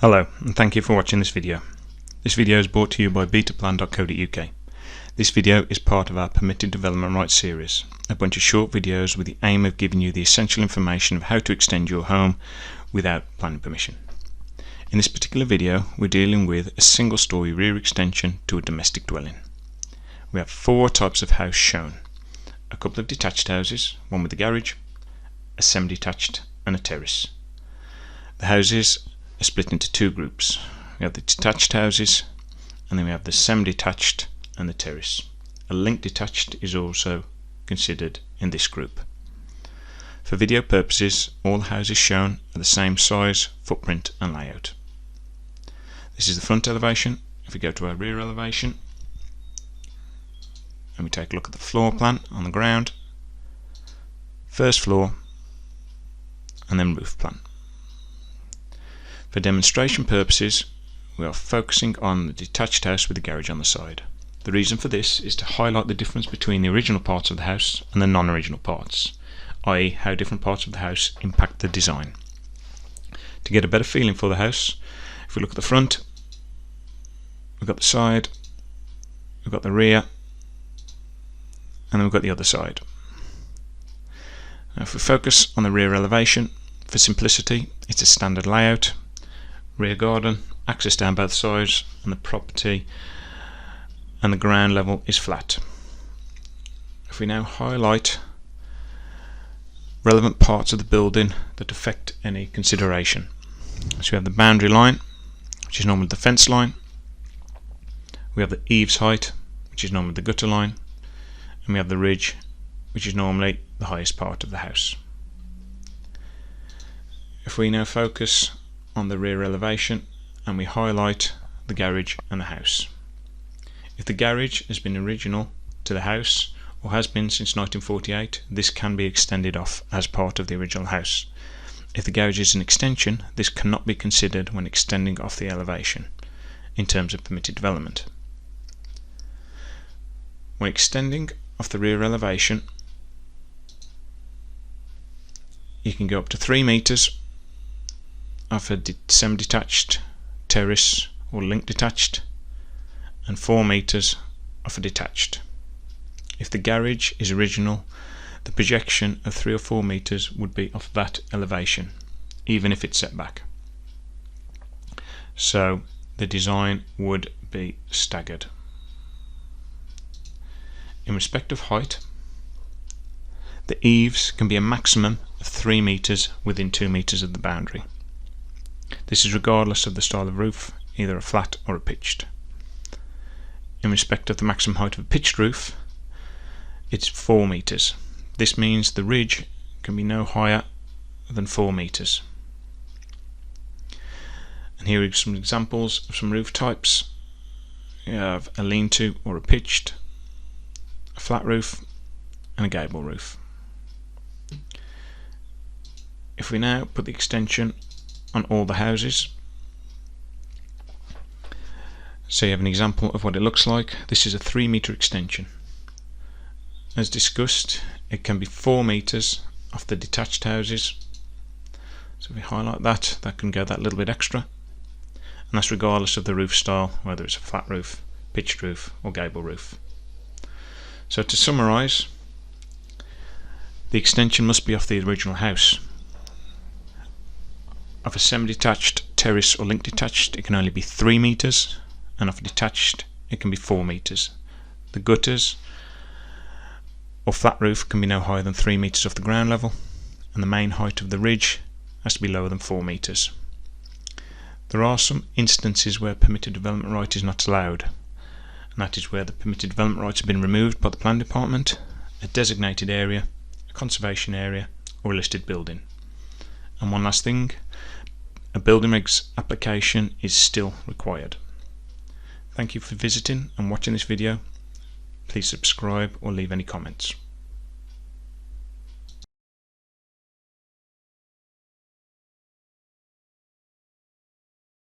Hello, and thank you for watching this video. This video is brought to you by betaplan.co.uk. This video is part of our Permitted Development Rights series, a bunch of short videos with the aim of giving you the essential information of how to extend your home without planning permission. In this particular video, we're dealing with a single-storey rear extension to a domestic dwelling. We have four types of house shown: a couple of detached houses, one with a garage, a semi-detached and a terrace. The houses are split into two groups. We have the detached houses, and then we have the semi-detached and the terrace. A linked detached is also considered in this group. For video purposes, all the houses shown are the same size, footprint and layout. This is the front elevation. If we go to our rear elevation and we take a look at the floor plan on the ground, first floor and then roof plan. For demonstration purposes, we are focusing on the detached house with the garage on the side. The reason for this is to highlight the difference between the original parts of the house and the non-original parts, i.e. how different parts of the house impact the design. To get a better feeling for the house, if we look at the front, we've got the side, we've got the rear, and then we've got the other side. Now if we focus on the rear elevation, for simplicity, it's a standard layout. Rear garden, access down both sides, and the property and the ground level is flat. If we now highlight relevant parts of the building that affect any consideration. So we have the boundary line, which is normally the fence line. We have the eaves height, which is normally the gutter line, and we have the ridge, which is normally the highest part of the house. If we now focus on the rear elevation and we highlight the garage and the house. If the garage has been original to the house or has been since 1948, this can be extended off as part of the original house. If the garage is an extension, this cannot be considered when extending off the elevation in terms of permitted development. When extending off the rear elevation, you can go up to 3 meters off a semi-detached, terrace or linked detached, and 4 meters off a detached. If the garage is original, the projection of 3 or 4 meters would be off that elevation, even if it's set back. So the design would be staggered. In respect of height, the eaves can be a maximum of 3 meters within 2 meters of the boundary. This is regardless of the style of roof, either a flat or a pitched. In respect of the maximum height of a pitched roof, it's 4 meters. This means the ridge can be no higher than 4 meters. And here are some examples of some roof types. You have a lean-to or a pitched, a flat roof and a gable roof. If we now put the extension on all the houses, so you have an example of what it looks like. This is a 3 meter extension. As discussed, it can be 4 meters off the detached houses. So if we highlight that, that can go that little bit extra, and that's regardless of the roof style, whether it's a flat roof, pitched roof or gable roof. So to summarise, the extension must be off the original house. Of a semi-detached, terrace or linked detached, it can only be 3 meters, and of a detached it can be 4 meters. The gutters or flat roof can be no higher than 3 meters off the ground level, and the main height of the ridge has to be lower than 4 meters. There are some instances where permitted development right is not allowed, and that is where the permitted development rights have been removed by the planning department, a designated area, a conservation area or a listed building. And one last thing, a building regs application is still required. Thank you for visiting and watching this video. Please subscribe or leave any comments.